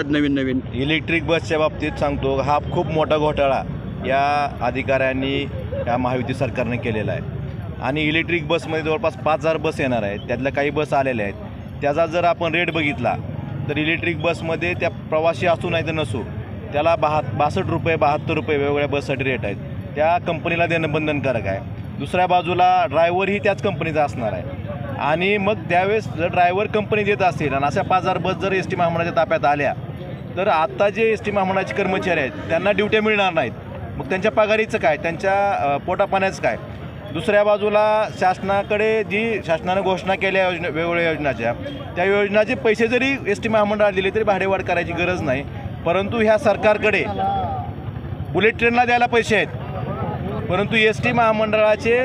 नवीन electric बसच्या बाबतीत सांगतो, हा खूप मोठा घोटाळा या अधिकाऱ्यांनी या महायुती सरकारने केलेला आहे। आणि इलेक्ट्रिक बसमध्ये जवळपास 5000 बस येणार आहेत, त्यातल्या काही बस आलेल्या आहेत। त्याचा जर आपण रेट बघितला तर इलेक्ट्रिक बसमध्ये त्या प्रवासी असू नाही तर नसू त्याला 62 रुपये 72 रुपये वेगवेगळ्या बससाठी रेट आहेत, त्या कंपनीला देणं बंधनकारक आहे। दुसऱ्या बाजूला ड्रायव्हरही त्याच कंपनीचा असणार आहे। आणि मग त्यावेळेस जर ड्रायव्हर कंपनी देत असेल आणि अशा 5000 बस जर एस टी महामंडळाच्या ताब्यात आल्या तर आता जे एस टी महामंडळाचे कर्मचारी आहेत त्यांना ड्युट्या मिळणार नाहीत, मग त्यांच्या पगारीचं काय, त्यांच्या पोटापाण्याचं काय। दुसऱ्या बाजूला शासनानं घोषणा केल्या वेगवेगळ्या योजनाच्या, त्या योजनाचे पैसे जरी एस टी महामंडळाला दिले तरी भाडेवाढ करायची गरज नाही। परंतु ह्या सरकारकडे बुलेट ट्रेनला द्यायला पैसे आहेत, परंतु एस टी महामंडळाचे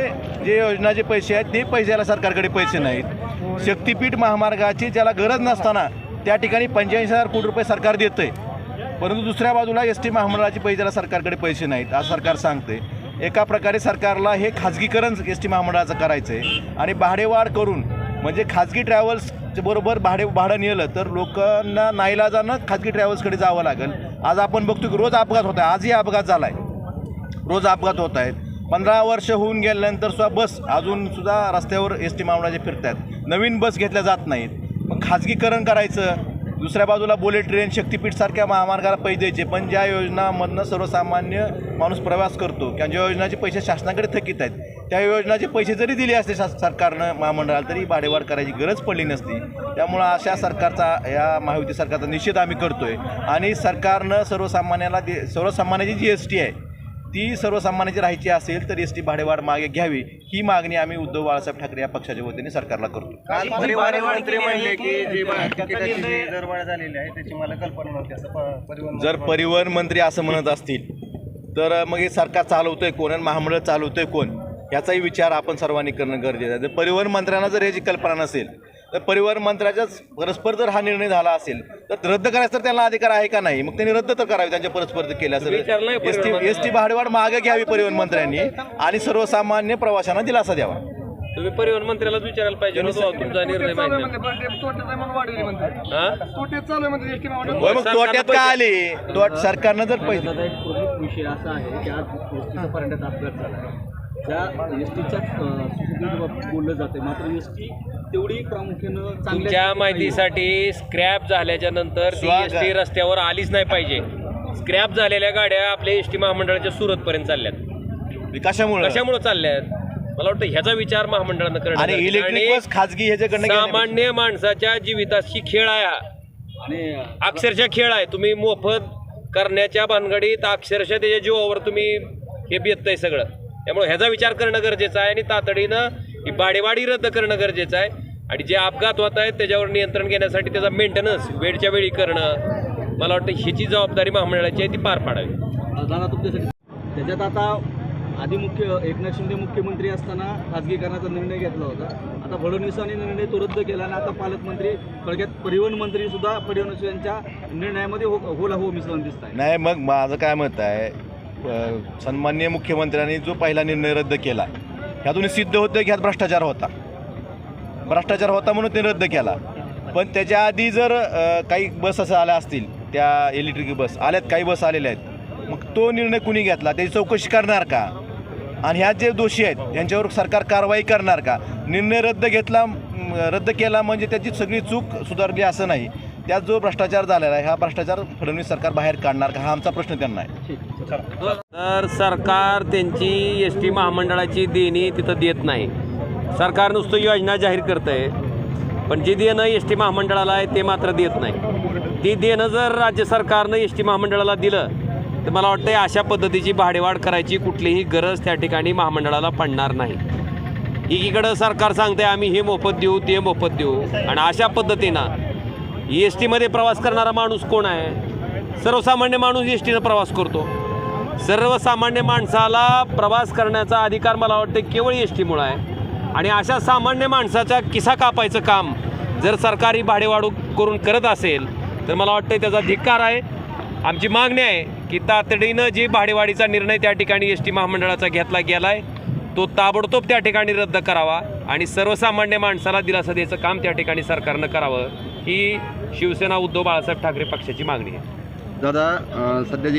जे योजनाचे पैसे आहेत ते पैशाला सरकारकडे पैसे नाहीत। शक्तिपीठ महामार्गाची ज्याला गरज नसताना त्या ठिकाणी 85,000 कोटी रुपये सरकार देतं आहे, परंतु दुसऱ्या बाजूला एस टी महामंडळाचे पैशाला सरकारकडे पैसे नाहीत असं सरकार सांगते। एका प्रकारे सरकारला हे खाजगीकरण एस टी महामंडळाचं करायचं आहे आणि भाडेवाढ करून म्हणजे खाजगी ट्रॅव्हल्सच्या बरोबर भाडं नेलं तर लोकांना नाईलाजानं खाजगी ट्रॅव्हल्सकडे जावं लागेल। आज आपण बघतो की रोज अपघात होत आहे, आजही अपघात झाला आहे, रोज अपघात होत आहेत। 15 वर्ष होऊन गेल्यानंतर सुद्धा बस अजूनसुद्धा रस्त्यावर एस टी महामंडळाचे फिरत आहेत, नवीन बस घेतल्या जात नाहीत। मग खाजगीकरण करायचं, दुसऱ्या बाजूला बुलेट ट्रेन शक्तिपीठसारख्या महामार्गाला पैसे द्यायचे, पण ज्या योजनामधनं सर्वसामान्य माणूस प्रवास करतो किंवा ज्या योजनाचे पैसे शासनाकडे थकीत आहेत त्या योजनाचे पैसे जरी दिले असते सरकारनं महामंडळाला तरी भाडेवाढ करायची गरज पडली नसती। त्यामुळं अशा सरकारचा, या महायुती सरकारचा निषेध आम्ही करतो आहे। आणि सरकारनं सर्वसामान्याची जी एस टी आहे ती सर्वसामान्याची राहायची असेल तर एस टी भाडेवाढ मागे घ्यावी, ही मागणी आम्ही उद्धव बाळासाहेब ठाकरे या पक्षाच्या वतीने सरकारला करतो। जर परिवहन मंत्री असं म्हणत असतील तर मग हे सरकार चालवतोय कोण आणि महामंडळ चालवतोय कोण याचाही विचार आपण सर्वांनी करणं गरजेचं आहे। जर परिवहन मंत्र्यांना जर याची कल्पना नसेल तर परिवहन मंत्र्याच्याच परस्पर जर हा निर्णय झाला असेल तर रद्द करायचा तर त्यांना अधिकार आहे का नाही, मग त्यांनी रद्द तर करावी त्यांच्या परस्पर केल्या असेल। एस टी भाडेवाढ मागे घ्यावी परिवहन मंत्र्यांनी आणि सर्वसामान्य प्रवाशांना दिलासा द्यावा। तुम्ही परिवहन मंत्र्याला विचारायला पाहिजे तुमचा निर्णय मग तोट्यात का आले, सरकारनं जर पैसे विषय असा आहे की आज पर्यंत अपघात झाला, ज्या एस टीच्या बोललं जाते, मात्र एस टी तेवढी प्रामुख्यानं तुमच्या माहितीसाठी स्क्रॅप झाल्याच्या नंतर ती एस टी रस्त्यावर आलीच नाही पाहिजे। स्क्रॅप झालेल्या गाड्या आपल्या एस टी महामंडळाच्या सुरतपर्यंत चालल्यात, कशामुळे चालल्यात मला वाटतं ह्याचा विचार महामंडळानं करणं आणि इलेक्ट्रिक बस खाजगी ह्याच्याकडनं सामान्य माणसाच्या जीविताशी खेळ आहे आणि अक्षरशः खेळ आहे। तुम्ही मोफत करण्याच्या भानगडीत अक्षरशः त्याच्या जीवावर तुम्ही हे बेतताय सगळं, त्यामुळे ह्याचा विचार करणं गरजेचं आहे आणि तातडीनं ही भाडेवाढी रद्द करणं गरजेचं आहे। आणि जे अपघात होत आहेत त्याच्यावर नियंत्रण घेण्यासाठी त्याचा मेंटेनन्स वेळच्या वेळी करणं, मला वाटतं ह्याची जबाबदारी महामंडळाची आहे ती पार पाडावी। तुमच्यासाठी त्याच्यात आता आधी एकनाथ शिंदे मुख्यमंत्री असताना खाजगीकरणाचा निर्णय घेतला होता. आता फडणवीसांनी निर्णय तो रद्द केला आणि आता पालकमंत्री थोडक्यात परिवहन मंत्री सुद्धा फडणवीस यांच्या निर्णयामध्ये होला हो मिसळून दिसत आहे. नाही, मग माझं काय मत आहे, सन्माननीय मुख्यमंत्र्यांनी जो पहिला निर्णय रद्द केला ह्यातून सिद्ध होतं की ह्यात भ्रष्टाचार होता म्हणून ते रद्द केला. पण त्याच्या आधी जर काही बस असं आल्या असतील, त्या इलेक्ट्रिक बस आल्यात, काही बस आलेल्या आहेत, मग तो निर्णय कुणी घेतला त्याची चौकशी करणार का? आणि ह्या जे दोषी आहेत त्यांच्यावर सरकार कारवाई करणार का? निर्णय रद्द केला म्हणजे त्याची सगळी चूक सुधारली असं नाही. त्यात जो भ्रष्टाचार झालेला आहे, हा भ्रष्टाचार फडणवीस सरकार बाहेर काढणार का, हा आमचा प्रश्न त्यांना आहे. तर सरकार त्यांची एस.टी. महामंडळाची देणी तिथं देत नाही. सरकार नुसतं योजना जाहीर करतं आहे, पण जे देणं एस.टी. महामंडळाला आहे ते मात्र देत नाही. ती देणं जर राज्य सरकारनं एस.टी. महामंडळाला दिलं तर मला वाटतं अशा पद्धतीची भाडेवाढ करायची कुठलीही गरज त्या ठिकाणी महामंडळाला पडणार नाही. एकीकडं सरकार सांगते आम्ही हे मोफत देऊ, ते मोफत देऊ, आणि अशा पद्धतीनं एस टीमध्ये प्रवास करणारा माणूस कोण आहे? सर्वसामान्य माणूस एस टीनं प्रवास करतो. सर्वसामान्य माणसाला प्रवास करण्याचा अधिकार मला वाटतं केवळ एस टीमुळं आहे. आणि अशा सामान्य माणसाचा किस्सा कापायचं काम जर सरकारी भाडेवाढ करून करत असेल तर मला वाटतं त्याचा धिक्कार आहे. आमची मागणी आहे की तातडीनं जे भाडेवाढीचा निर्णय त्या ठिकाणी एस टी महामंडळाचा घेतला गेला आहे तो ताबडतोब त्या ठिकाणी रद्द करावा आणि सर्वसामान्य माणसाला दिलासा द्यायचं काम त्या ठिकाणी सरकारनं करावं, ही शिवसेना उद्धव बाळासाहेब ठाकरे पक्षाची मागणी आहे. दादा, सध्या जी